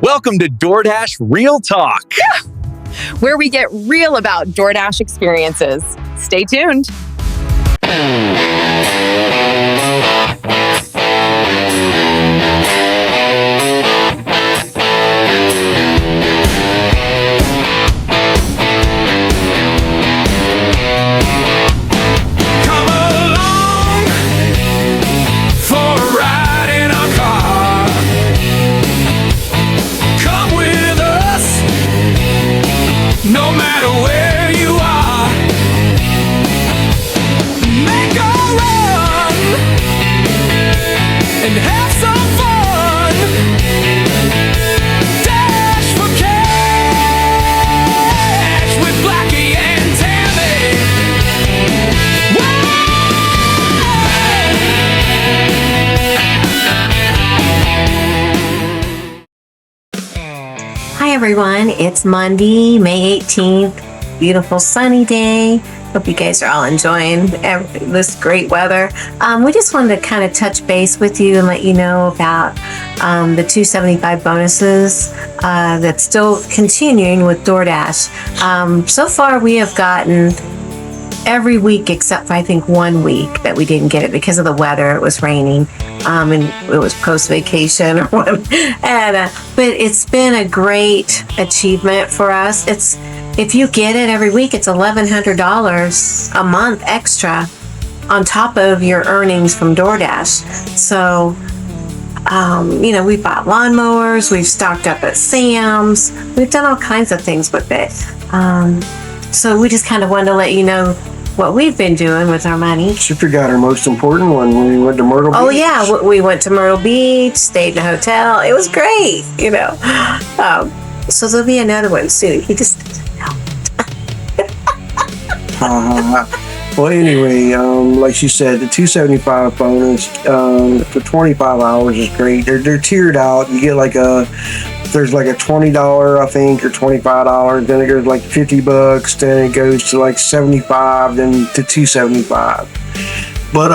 Welcome to Doordash Real Talk, where we get real about DoorDash experiences. Stay tuned. No matter where you are, make a run and have some fun. Dash for cash with Blackie and Tami. Hi everyone, it's Monday, May 18th, beautiful sunny day. Hope you guys are all enjoying this great weather. We just wanted to kind of touch base with you and let you know about the $2.75 bonuses that's still continuing with DoorDash. So far we have gotten every week except for I think 1 week that we didn't get it because of the weather. It was raining and it was post-vacation or whatever. But it's been a great achievement for us. If you get it every week, it's $1,100 a month extra on top of your earnings from DoorDash. So we bought lawnmowers, we've stocked up at Sam's, we've done all kinds of things with it. So we just kind of wanted to let you know what we've been doing with our money. She forgot her most important one when we went to Myrtle Beach. Oh yeah, we went to Myrtle Beach, stayed in a hotel. It was great, so there'll be another one soon. He just doesn't know. Well, anyway, like she said, the $2.75 bonus for 25 hours is great. They're tiered out. You get there's like a $20, I think, or $25. Then it goes like $50. Then it goes to like $75. Then to $2.75. But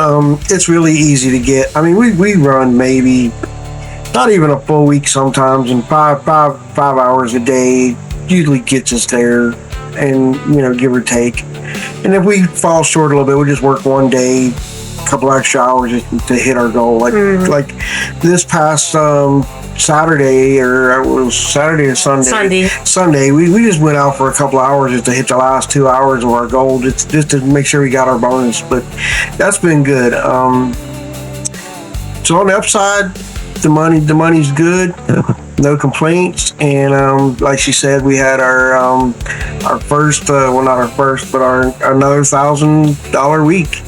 it's really easy to get. I mean, we run maybe not even a full week sometimes, and five hours a day usually gets us there, and give or take. And if we fall short a little bit, we just work one day, a couple extra hours to hit our goal. Like this past Saturday, or it was Saturday or Sunday, we just went out for a couple hours just to hit the last 2 hours of our goal, just to make sure we got our bonus. But that's been good. So on the upside, the money's good. No complaints. And like she said, we had our first, well, not our first, but another $1,000 week.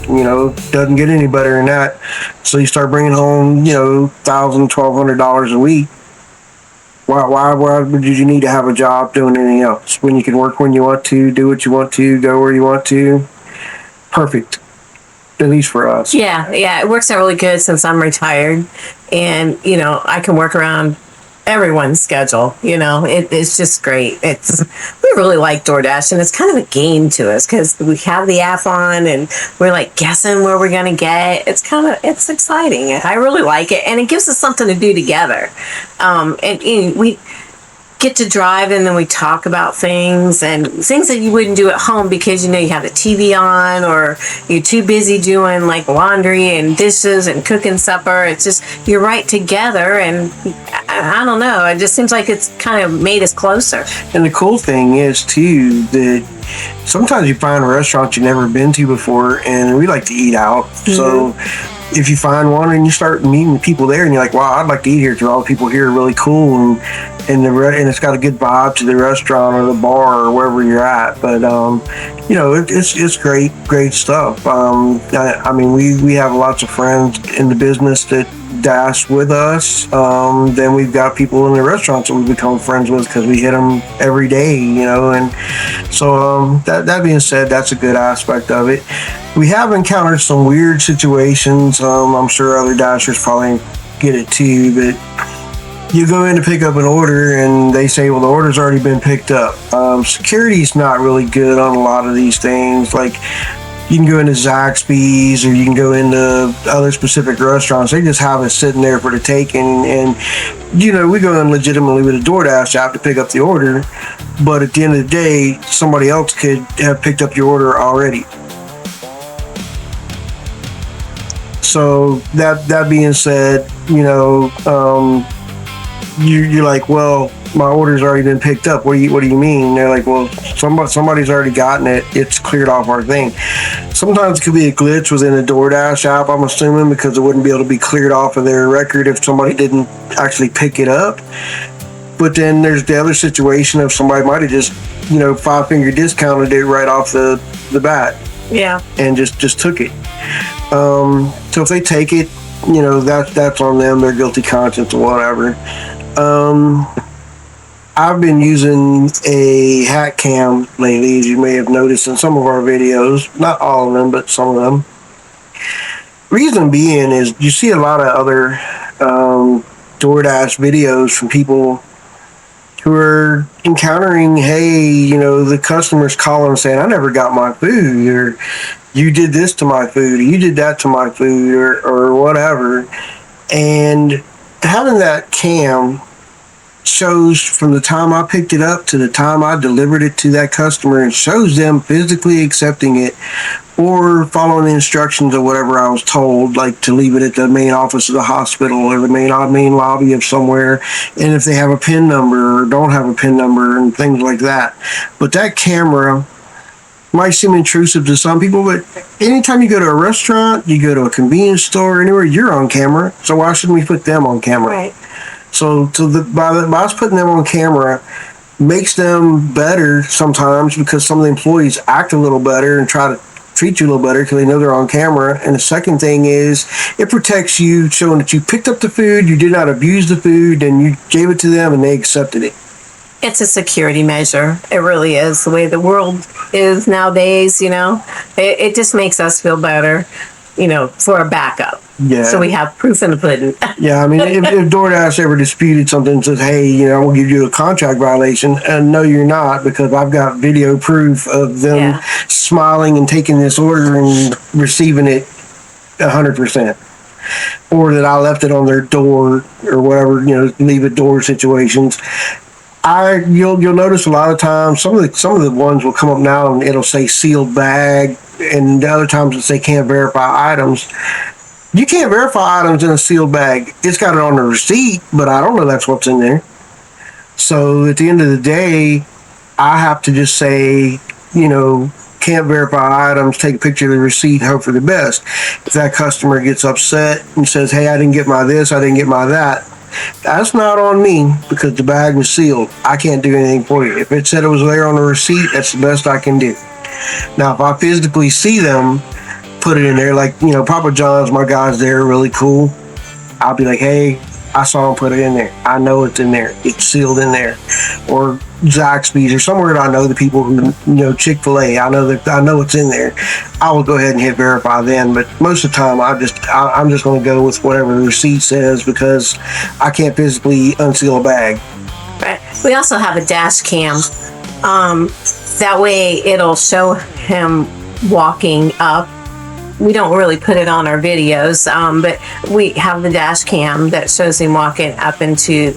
Doesn't get any better than that. So you start bringing home $1,000, $1,200 a week. Why would you need to have a job doing anything else when you can work when you want to, do what you want to, go where you want to? Perfect. At least for us. Yeah, it works out really good since I'm retired, and I can work around everyone's schedule. It's just great. We really like DoorDash, and it's kind of a game to us because we have the app on and we're like guessing where we're gonna get. It's exciting. I really like it, and it gives us something to do together. And we get to drive, and then we talk about things that you wouldn't do at home because you have the TV on, or you're too busy doing like laundry and dishes and cooking supper. It's just you're right together, and I don't know, it just seems like it's kind of made us closer. And the cool thing is too that sometimes you find restaurants you've never been to before, and we like to eat out. Mm-hmm. So if you find one and you start meeting people there, and you're like, wow, I'd like to eat here because all the people here are really cool, and it's got a good vibe to the restaurant or the bar or wherever you're at. But it's great stuff. I mean, we have lots of friends in the business that dash with us. Then we've got people in the restaurants that we become friends with because we hit them every day, and so that being said, that's a good aspect of it. We have encountered some weird situations. I'm sure other dashers probably get it too, but you go in to pick up an order and they say, well, the order's already been picked up. Security's not really good on a lot of these things. Like you can go into Zaxby's or you can go into other specific restaurants. They just have it sitting there for the taking. And you know, we go in legitimately with a DoorDash app to pick up the order, but at the end of the day, somebody else could have picked up your order already. So that being said, you know, you're like, well, my order's already been picked up. What do you mean? They're like, well, somebody's already gotten it. It's cleared off our thing. Sometimes it could be a glitch within the DoorDash app, I'm assuming, because it wouldn't be able to be cleared off of their record if somebody didn't actually pick it up. But then there's the other situation of somebody might have just, you know, 5-finger discounted it right off the bat. Yeah. And just took it. So if they take it, you know, that's on them, their guilty conscience or whatever. I've been using a hat cam lately, as you may have noticed in some of our videos. Not all of them, but some of them. Reason being is you see a lot of other DoorDash videos from people who are encountering, hey, you know, the customers calling saying, I never got my food, or you did this to my food, or you did that to my food, or whatever. And having that cam shows from the time I picked it up to the time I delivered it to that customer, and shows them physically accepting it or following the instructions or whatever I was told, like to leave it at the main office of the hospital or the main lobby of somewhere, and if they have a PIN number or don't have a PIN number and things like that. But that camera might seem intrusive to some people, but anytime you go to a restaurant, you go to a convenience store, anywhere, you're on camera. So why shouldn't we put them on camera? Right. So by us putting them on camera makes them better sometimes, because some of the employees act a little better and try to treat you a little better because they know they're on camera. And the second thing is it protects you, showing that you picked up the food, you did not abuse the food, and you gave it to them and they accepted it. It's a security measure. It really is. The way the world is nowadays, you know, it just makes us feel better, you know, for a backup. Yeah. So we have proof in the pudding. Yeah, I mean, if DoorDash ever disputed something and says, hey, you know, we'll give you a contract violation, and no, you're not, because I've got video proof of them smiling and taking this order and receiving it 100%. Or that I left it on their door or whatever, you know, leave it door situations. You'll notice a lot of times some of the ones will come up now and it'll say sealed bag, and the other times it'll say can't verify items. You can't verify items in a sealed bag. It's got it on the receipt, but I don't know that's what's in there. So at the end of the day, I have to just say, you know, can't verify items, take a picture of the receipt, hope for the best. If that customer gets upset and says, hey, I didn't get my this, I didn't get my that, that's not on me, because the bag was sealed. I can't do anything for you. If it said it was there on the receipt, that's the best I can do. Now, if I physically see them put it in there, like, you know, Papa John's, my guys there, really cool. I'll be like, hey, I saw him put it in there. I know it's in there. It's sealed in there. Or Zaxby's or somewhere that I know the people who, you know, Chick-fil-A, I know it's in there. I will go ahead and hit verify then, but most of the time I'm just going to go with whatever the receipt says, because I can't physically unseal a bag. Right. We also have a dash cam. That way it'll show him walking up. We don't really put it on our videos, but we have the dash cam that shows him walking up into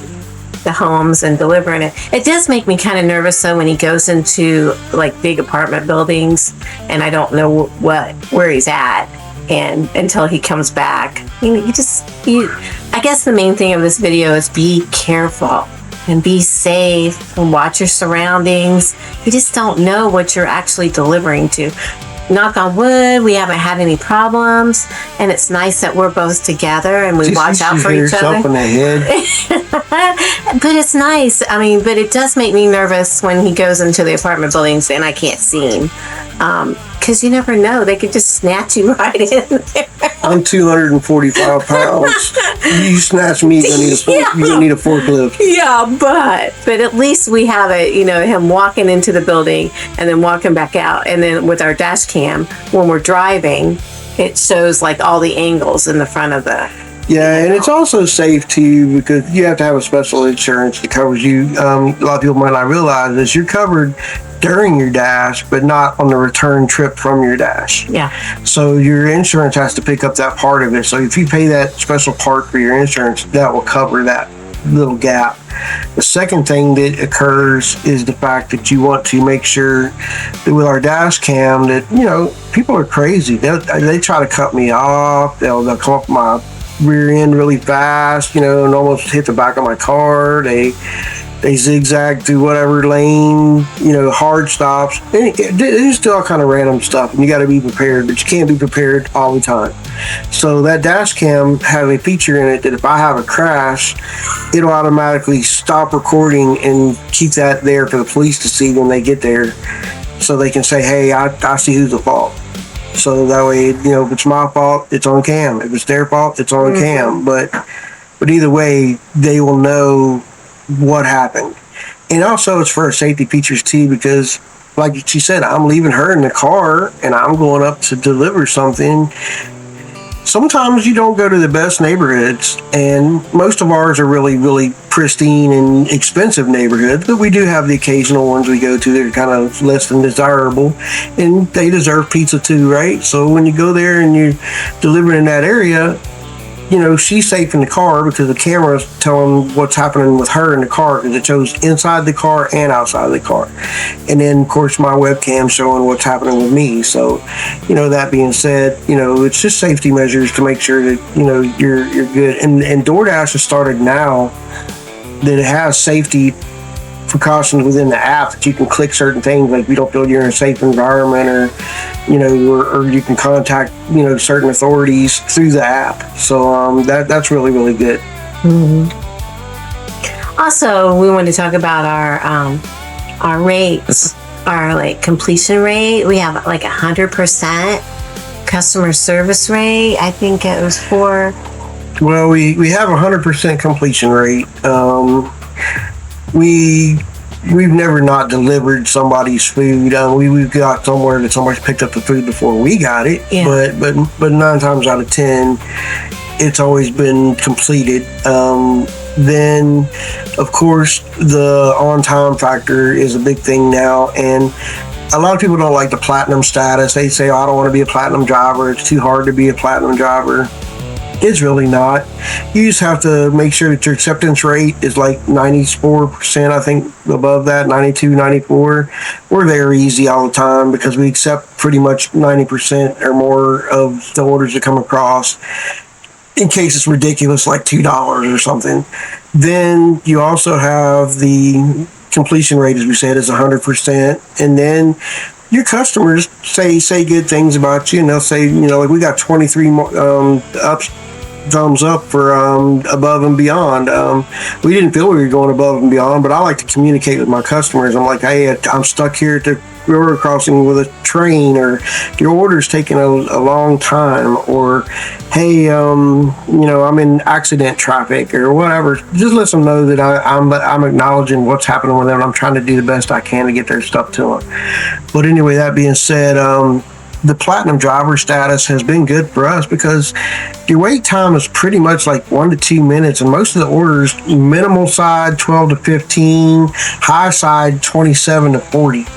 the homes and delivering it. It does make me kind of nervous though when he goes into like big apartment buildings and I don't know where he's at, and until he comes back. You know, I guess the main thing of this video is be careful and be safe and watch your surroundings. You just don't know what you're actually delivering to. Knock on wood, we haven't had any problems, and it's nice that we're both together and we watch out for each other. In the head. But it's nice. I mean, but it does make me nervous when he goes into the apartment buildings and I can't see him. Because you never know, they could just snatch you right in there. I'm 245 pounds. You snatch me, you're gonna need a forklift. Yeah, but at least we have it, you know, him walking into the building and then walking back out, and then with our dash cam, when we're driving, it shows like all the angles in the front of the. Yeah, and it's also safe too, because you have to have a special insurance that covers you. A lot of people might not realize this. You're covered during your dash, but not on the return trip from your dash. Yeah. So your insurance has to pick up that part of it. So if you pay that special part for your insurance, that will cover that little gap. The second thing that occurs is the fact that you want to make sure that with our dash cam that, you know, people are crazy. They try to cut me off. They'll come up my rear end really fast, you know, and almost hit the back of my car. They zigzag through whatever lane, you know, hard stops. It's still all kind of random stuff, and you got to be prepared, but you can't be prepared all the time. So that dash cam has a feature in it that if I have a crash, it'll automatically stop recording and keep that there for the police to see when they get there, so they can say, hey, I see who's at fault. So that way, you know, if it's my fault, it's on cam. If it's their fault, it's on cam. But either way, they will know what happened. And also it's for safety features too, because like she said, I'm leaving her in the car and I'm going up to deliver something. Sometimes you don't go to the best neighborhoods, and most of ours are really, really pristine and expensive neighborhoods, but we do have the occasional ones we go to that are kind of less than desirable, and they deserve pizza too, right? So when you go there and you deliver in that area, you know, she's safe in the car because the camera's telling what's happening with her in the car, because it shows inside the car and outside of the car. And then, of course, my webcam showing what's happening with me. So, you know, that being said, you know, it's just safety measures to make sure that, you know, you're good. And DoorDash has started now that it has safety precautions within the app that you can click certain things, like we don't feel you're in a safe environment, or you know, or you can contact, you know, certain authorities through the app. So that's really, really good. Also, we want to talk about our rates, our like completion rate. We have like 100% customer service rate. I think it was for. Well, we have 100% completion rate. We've never not delivered somebody's food. We've got somewhere that somebody's picked up the food before we got it. Yeah. But 9 times out of 10, it's always been completed. Then, of course, the on-time factor is a big thing now, and a lot of people don't like the platinum status. They say, oh, I don't want to be a platinum driver. It's too hard to be a platinum driver. It's really not. You just have to make sure that your acceptance rate is like 94%, I think, above that, 92, 94. We're there easy all the time because we accept pretty much 90% or more of the orders that come across, in case it's ridiculous, like $2 or something. Then you also have the completion rate, as we said, is 100%. And then your customers say good things about you, and they'll say, you know, like we got 23 thumbs up for above and beyond. We didn't feel we were going above and beyond, but I like to communicate with my customers. I'm like, hey, I'm stuck here at the railroad crossing with a train, or your order's taking a long time, or hey, you know, I'm in accident traffic or whatever. Just let them know that I'm acknowledging what's happening with them. I'm trying to do the best I can to get their stuff to them. But anyway, that being said, the platinum driver status has been good for us because your wait time is pretty much like 1 to 2 minutes, and most of the orders, minimal side 12 to 15, high side 27 to 40.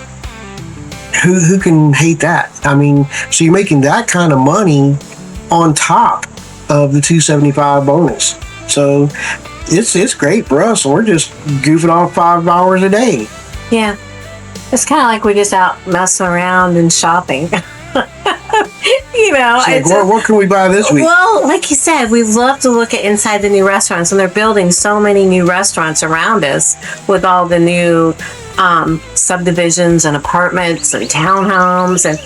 Who can hate that? I mean, so you're making that kind of money on top of the $275 bonus. So it's great for us, and we're just goofing off 5 hours a day. Yeah. It's kind of like we're just out messing around and shopping. You know, Like, what can we buy this week? Well, like you said, we love to look at inside the new restaurants, and they're building so many new restaurants around us with all the new subdivisions and apartments and townhomes, and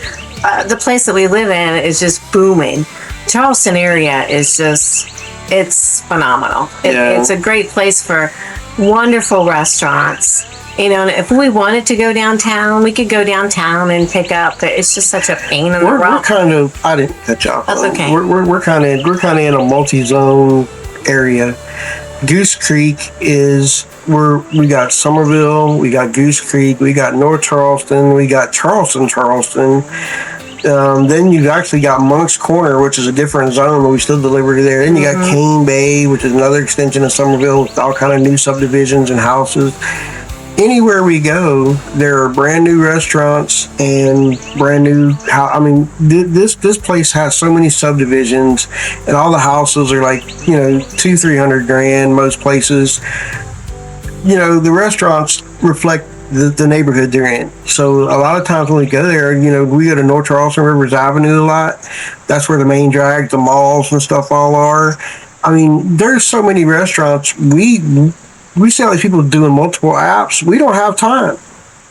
the place that we live in is just booming. Charleston area is just, it's phenomenal. It's a great place for wonderful restaurants. You know, if we wanted to go downtown, we could go downtown and pick up. It's just such a pain in the We're rump. kind of, I didn't cut you off. That's okay. We're kind of in a multi-zone area. Goose Creek is where we got Somerville, we got Goose Creek, we got North Charleston, we got Charleston. Then you actually got Monk's Corner, which is a different zone, but we still deliver to there. Then you got Cane Bay, which is another extension of Somerville with all kind of new subdivisions and houses. anywhere we go, there are brand new restaurants and brand new. I mean, this place has so many subdivisions, and all the houses are like 200-300 grand. Most places, the restaurants reflect the neighborhood they're in. So a lot of times when we go there, we go to North Charleston Rivers Avenue a lot. That's where the main drag, the malls and stuff all are. I mean, there's so many restaurants. We see all these people doing multiple apps. We don't have time.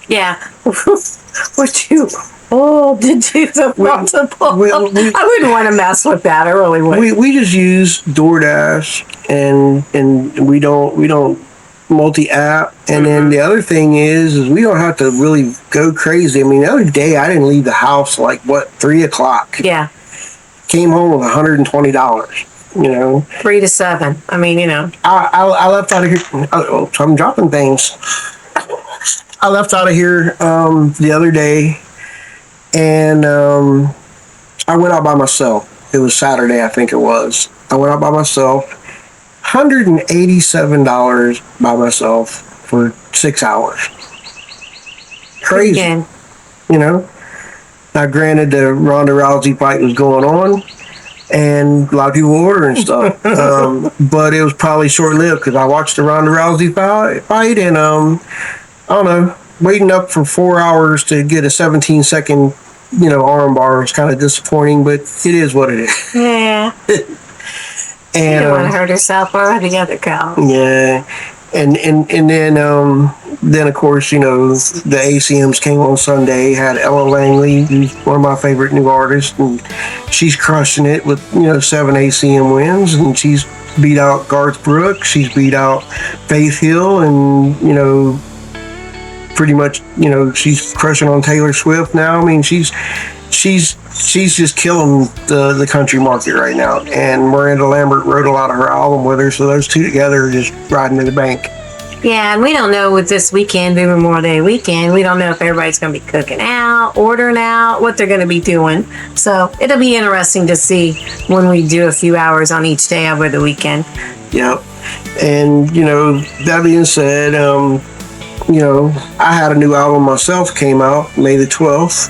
Yeah. Would you? Oh, did you the multiple? I wouldn't want to mess with that. I really wouldn't. We just use Doordash and we don't multi-app. And then the other thing is we don't have to really go crazy. I mean, the other day I didn't leave the house like 3 o'clock. Yeah. Came home with $120. 3 to 7. I mean, I left out of here. Oh, so I'm dropping things. I left out of here the other day, and I went out by myself. It was Saturday, I think it was. I went out by myself. $187 by myself for 6 hours. Crazy. Again. Now, granted, the Ronda Rousey fight was going on, and a lot of people were ordering stuff. But it was probably short-lived because I watched the Ronda Rousey fight, and I don't know, waiting up for 4 hours to get a 17-second, arm bar was kind of disappointing, but it is what it is. Yeah. And you don't want to hurt yourself or the other cow. Yeah. And then of course, the ACMs came on Sunday, had Ella Langley, who's one of my favorite new artists, and she's crushing it with 7 ACM wins, and she's beat out Garth Brooks, she's beat out Faith Hill, and pretty much she's crushing on Taylor Swift now. I mean, she's just killing the country market right now. And Miranda Lambert wrote a lot of her album with her, so those two together are just riding to the bank. Yeah, and we don't know with this weekend, being Memorial Day weekend, we don't know if everybody's going to be cooking out, ordering out, what they're going to be doing. So it'll be interesting to see when we do a few hours on each day over the weekend. Yep. And, that being said, I had a new album myself, came out May the 12th,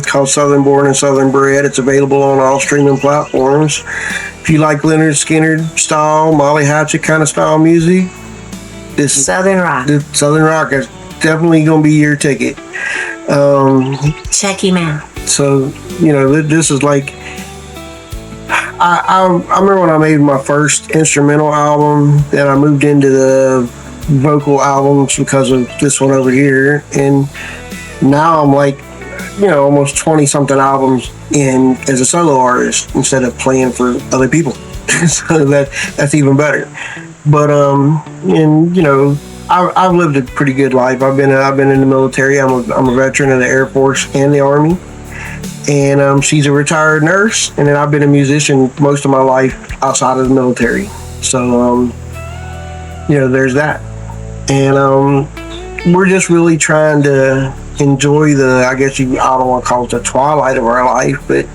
called Southern Born and Southern Bred. It's available on all streaming platforms. If you like Leonard Skinner style, Molly Hatchet kind of style music, this Southern Rock. Southern Rock is definitely going to be your ticket. Check him out. So, this is like, I remember when I made my first instrumental album, then I moved into the vocal albums because of this one over here, and now I'm like almost 20 something albums in as a solo artist instead of playing for other people. So that's even better. But I've lived a pretty good life. I've been in the military. I'm a veteran of the Air Force and the Army, and she's a retired nurse, and then I've been a musician most of my life outside of the military. So there's that. And we're just really trying to enjoy I don't want to call it the twilight of our life, but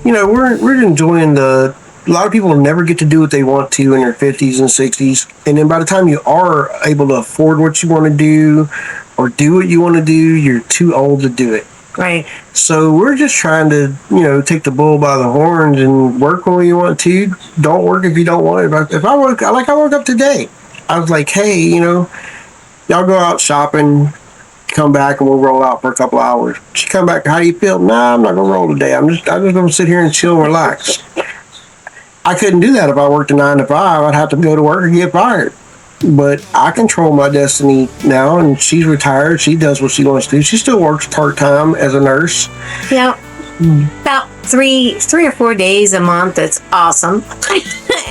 we're enjoying a lot of people never get to do what they want to in their 50s and 60s, and then by the time you are able to afford what you want to do or do what you want to do, you're too old to do it. Right. So we're just trying to take the bull by the horns and work when we want to. Don't work if you don't want it. If I woke up today, I was like, hey, y'all go out shopping, come back, and we'll roll out for a couple hours. She come back, how do you feel? Nah, I'm not gonna roll today. I'm just gonna sit here and chill and relax. I couldn't do that if I worked a 9 to 5. I'd have to go to work and get fired. But I control my destiny now, and she's retired. She does what she wants to do. She still works part-time as a nurse. Yeah. About three or 4 days a month. That's awesome.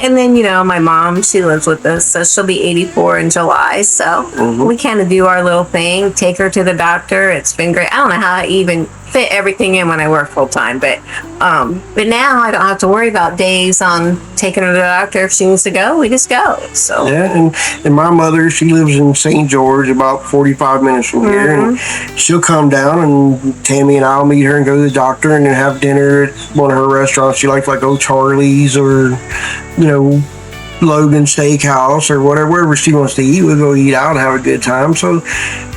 And then, my mom, she lives with us, so she'll be 84 in July. So we kind of do our little thing, take her to the doctor. It's been great. I don't know how I even fit everything in when I work full time, but now I don't have to worry about days on taking her to the doctor. If she needs to go, we just go. So yeah, and my mother, she lives in St. George, about 45 minutes from here, and she'll come down, and Tammy and I'll meet her and go to the doctor, and then have dinner at one of her restaurants. She likes like O'Charlie's or Logan Steakhouse or wherever she wants to eat. We'll go eat out and have a good time. So,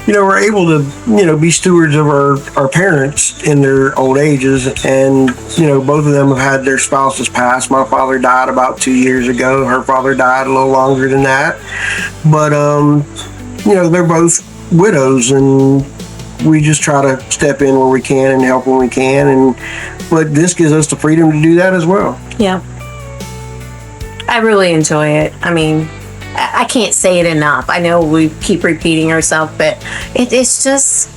we're able to, be stewards of our parents in their old ages. And, both of them have had their spouses pass. My father died about 2 years ago. Her father died a little longer than that. But, they're both widows, and we just try to step in where we can and help when we can. But this gives us the freedom to do that as well. Yeah. I really enjoy it. I mean, I can't say it enough. I know we keep repeating ourselves, but it's just,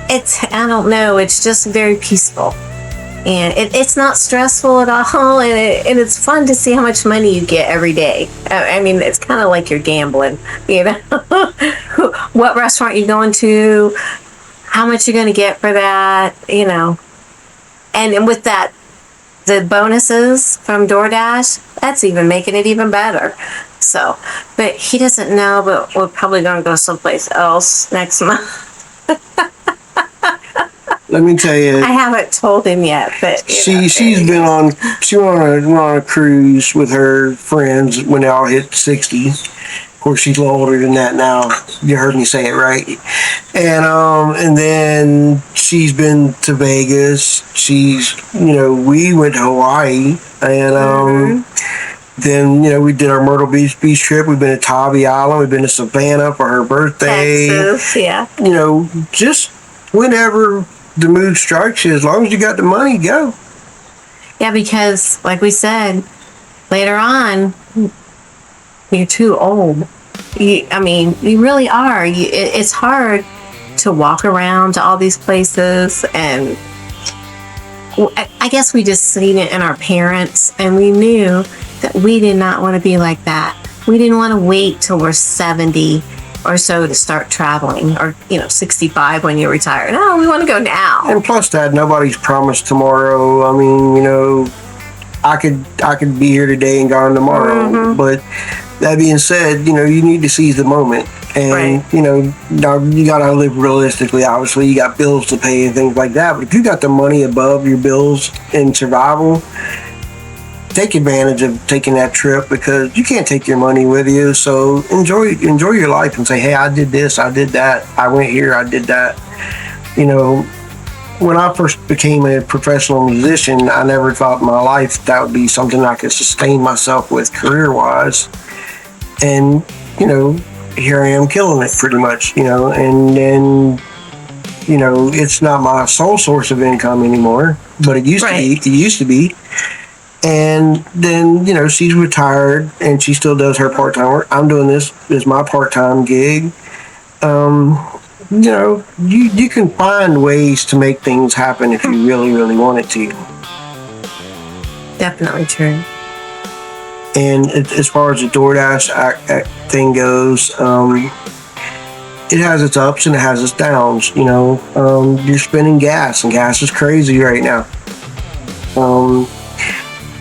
I don't know, it's just very peaceful. And it's not stressful at all, and it's fun to see how much money you get every day. I mean, it's kind of like you're gambling, what restaurant you're going to, how much you're going to get for that, And with that, the bonuses from DoorDash, that's even making it even better. So, but he doesn't know, but we're probably going to go someplace else next month. Let me tell you, I haven't told him yet, but she went on a cruise with her friends when they all hit 60. Of course, she's a little older than that now. You heard me say it right. And then she's been to Vegas. We went to Hawaii, and then we did our Myrtle Beach trip. We've been to Tybee Island. We've been to Savannah for her birthday. Texas, yeah. Just whenever the mood strikes you, as long as you got the money, go. Yeah, because like we said, later on, you're too old. You really are. It's hard to walk around to all these places, and I guess we just seen it in our parents, and we knew that we did not want to be like that. We didn't want to wait till we're 70 or so to start traveling, or 65 when you retire. No, we want to go now. And plus that, nobody's promised tomorrow. I mean, I could be here today and gone tomorrow. But that being said, you need to seize the moment. And now you gotta live realistically. Obviously, you got bills to pay and things like that. But if you got the money above your bills in survival, take advantage of taking that trip, because you can't take your money with you. So enjoy your life and say, hey, I did this, I did that, I went here, I did that. When I first became a professional musician, I never thought in my life that would be something I could sustain myself with career-wise. And, here I am killing it pretty much, and then, it's not my sole source of income anymore, but it used to be. And then, she's retired and she still does her part-time work. I'm doing this as my part-time gig. You can find ways to make things happen if you really, really want it to. Definitely true. And as far as the DoorDash thing goes, it has its ups and it has its downs. You're spending gas, and gas is crazy right now.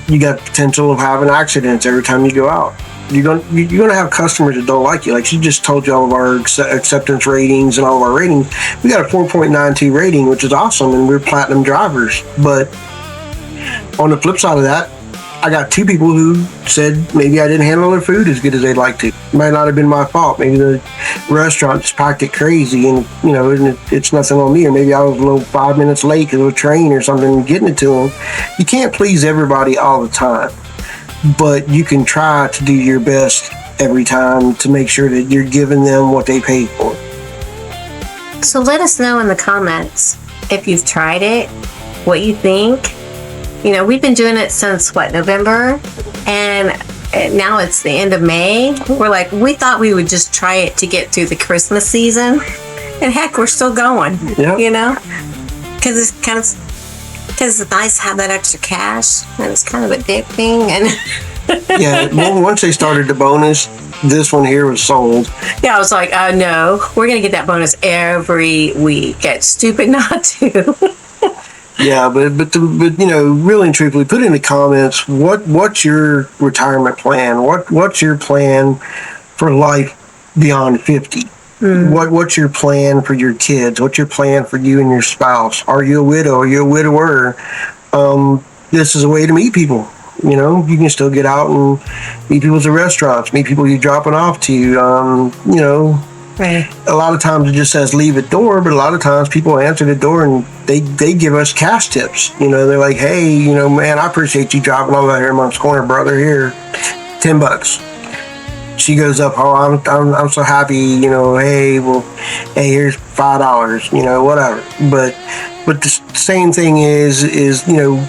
You got the potential of having accidents every time you go out. You're gonna have customers that don't like you. Like she just told you all of our acceptance ratings and all of our ratings. We got a 4.92 rating, which is awesome, and we're platinum drivers. But on the flip side of that, I got 2 people who said maybe I didn't handle their food as good as they'd like to. It might not have been my fault. Maybe the restaurant just packed it crazy, and it's nothing on me. Or maybe I was a little 5 minutes late because of a train or something getting it to them. You can't please everybody all the time, but you can try to do your best every time to make sure that you're giving them what they paid for. So let us know in the comments if you've tried it, what you think. We've been doing it since November, and now it's the end of May. We thought we would just try it to get through the Christmas season, and heck, we're still going. Yeah. Because it's nice to have that extra cash, and it's kind of addicting. And yeah, once they started the bonus, this one here was sold. Yeah, I was like, no, we're gonna get that bonus every week. It's stupid not to. Yeah, but really and truthfully, put in the comments what's your retirement plan? What's your plan for life beyond 50? What's your plan for your kids? What's your plan for you and your spouse? Are you a widow? Are you a widower? This is a way to meet people. You know, you can still get out and meet people at restaurants, meet people you're dropping off to. You know, Right. a lot of times it just says leave at door, but a lot of times people answer the door and they give us cash tips. You know, they're like, hey, you know, man, I appreciate you dropping over here in Monk's Corner, brother. Here, $10. She goes up, oh, I'm so happy, you know, hey, well, hey, here's $5, you know, whatever. But the same thing is, you know,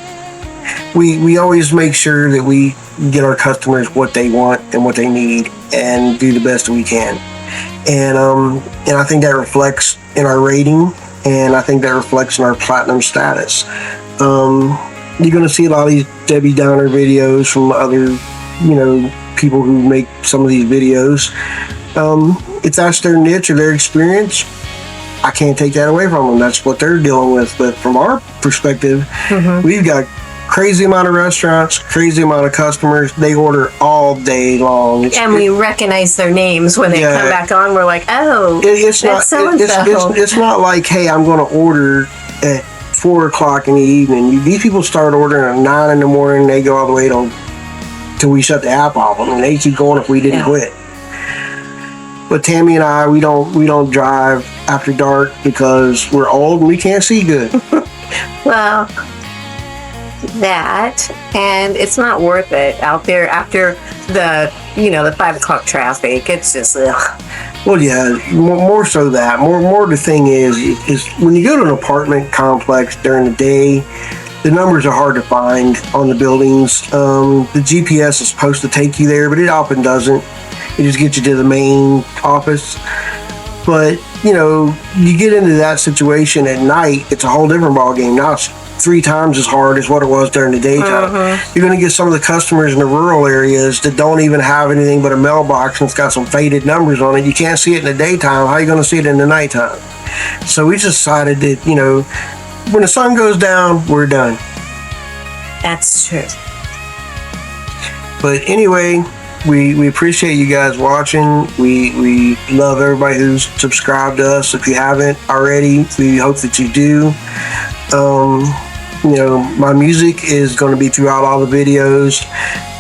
we always make sure that we get our customers what they want and what they need and do the best that we can. And I think that reflects in our rating, and I think that reflects in our platinum status. You're going to see a lot of these Debbie Downer videos from other, you know, people who make some of these videos. If that's their niche or their experience, I can't take that away from them. That's what they're dealing with. But from our perspective, we've got crazy amount of restaurants, crazy amount of customers. They order all day long. And we recognize their names when they come back on. We're like, oh, it's not so-and-so. it's not like, hey, I'm going to order at 4 o'clock in the evening. These people start ordering at 9 in the morning. They go all the way till we shut the app off them, and they keep going if we didn't quit. But Tammy and I, we don't drive after dark because we're old and we can't see good. Well, that, and it's not worth it out there after the 5 o'clock traffic. It's just Well, yeah, more so that. More the thing is when you go to an apartment complex during the day, the numbers are hard to find on the buildings. The GPS is supposed to take you there, but it often doesn't. It just gets you to the main office. But, you know, you get into that situation at night, it's a whole different ballgame. Now it's 3 times as hard as what it was during the daytime. You're going to get some of the customers in the rural areas that don't even have anything but a mailbox and it's got some faded numbers on it. You can't see it in the daytime. How are you going to see it in the nighttime? So we just decided that, you know, when the sun goes down, we're done. that's true. But anyway, we appreciate you guys watching. We love everybody who's subscribed to us. If you haven't already, we hope that you do. You know, my music is going to be throughout all the videos.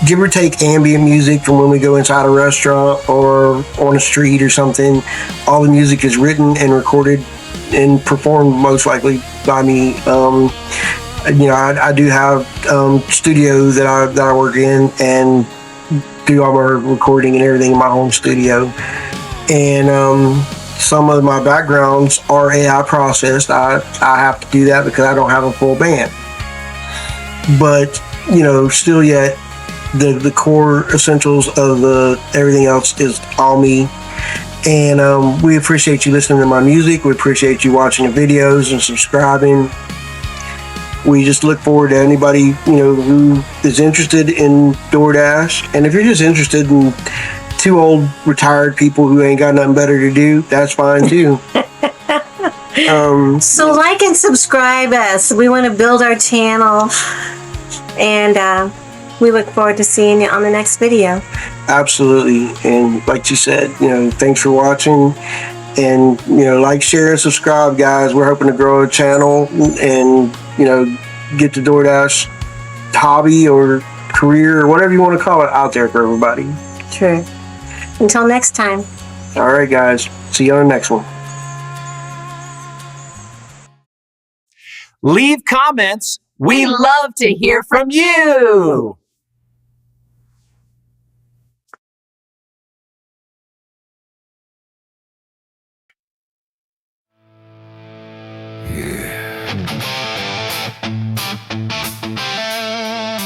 Give or take ambient music from when we go inside a restaurant or on a street or something. All the music is written and recorded and performed most likely by me. You know, I do have studio that I work in and do all my recording and everything in my home studio. And some of my backgrounds are AI processed. I have to do that because I don't have a full band. But, you know, still yet, the core essentials of everything else is all me. And we appreciate you listening to my music. We appreciate you watching the videos and subscribing. We just look forward to anybody, you know, who is interested in Doordash. And if you're just interested in 2 old retired people who ain't got nothing better to do, that's fine too. So like and subscribe us. We want to build our channel, and we look forward to seeing you on the next video. Absolutely. And like you said, you know, thanks for watching. And, you know, like, share, and subscribe, guys. We're hoping to grow a channel and, you know, get the Doordash hobby or career or whatever you want to call it out there for everybody. True. Until next time. All right, guys. See you on the next one. Leave comments. We love to hear from you.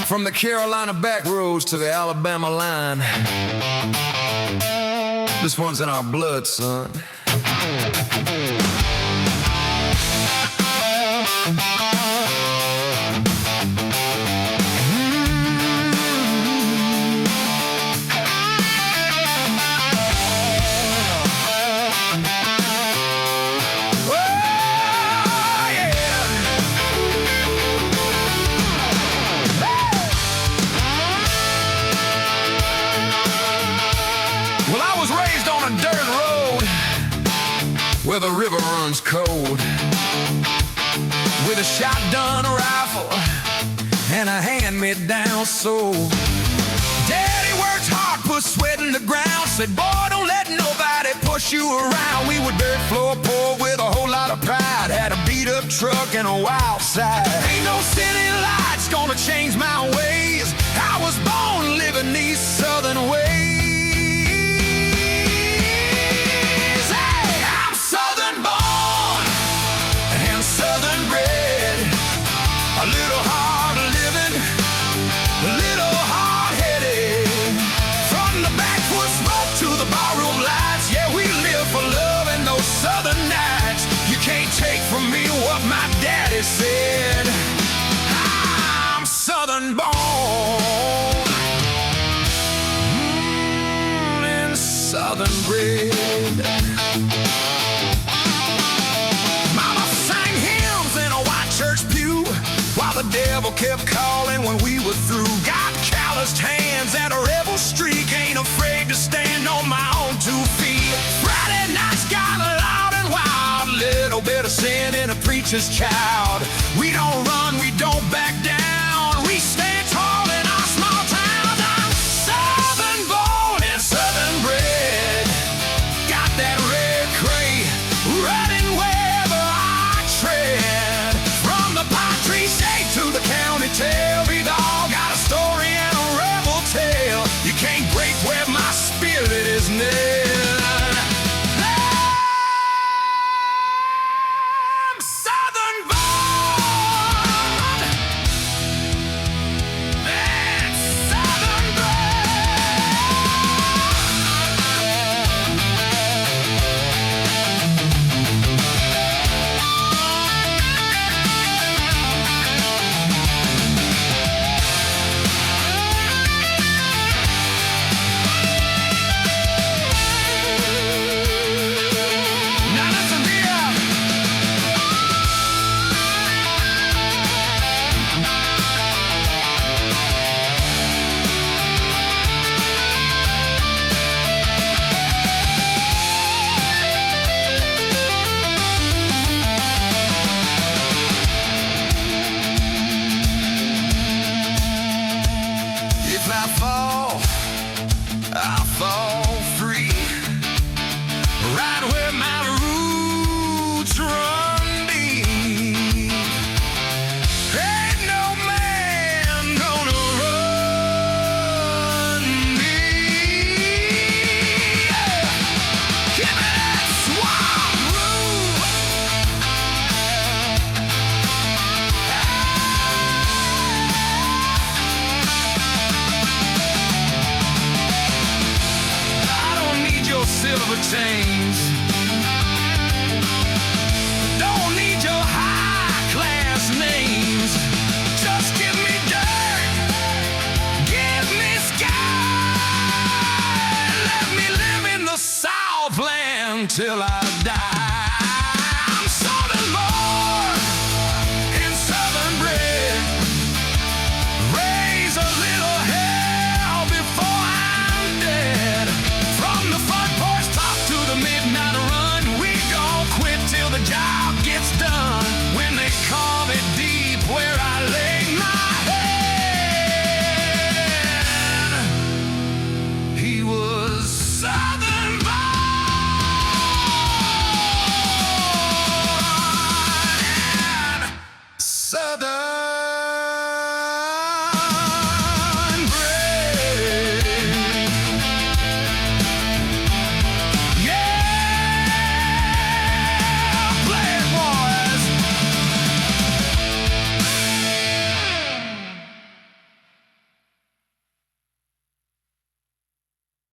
From the Carolina back roads to the Alabama line, this one's in our blood, son. Well, I was raised on a dirt road where the river runs cold, with a shotgun rifle and a hand me down so. Daddy worked hard, put sweat in the ground. Said, boy, don't let nobody push you around. We would dirt floor poor with a whole lot of pride. Had a beat up truck and a wild side. Ain't no city lights gonna change my ways. I was born living these southern ways. Hey, I'm southern born and southern bred. A little hard living, a little hard-headed. From the backwoods smoke to the barroom lights, yeah, we live for love and those southern nights. You can't take from me what my daddy said. I'm southern born and southern bred. Mama sang hymns in a white church pew while the devil kept calling when we were through. Got calloused hands and a rebel streak. Ain't afraid to stand on my own 2 feet. Friday nights got loud and wild. Little bit of sin in a preacher's child. We don't run, we don't back down. We stand tall in our small towns. I'm southern born and southern bred. Got that red cray running wherever I tread. From the pine tree shade to the county tail, we've all got a story and a rebel tale. You can't break where my spirit is nailed. I'm southern born and southern Now listen here. If I fall, I'll fall free. Right where my roots run deep. Ain't no man gonna run me. Yeah. Give me that swamp root. I don't need your silver chains. Don't need your high-class names. Just give me dirt. Give me sky. Let me live in the Southland till I die.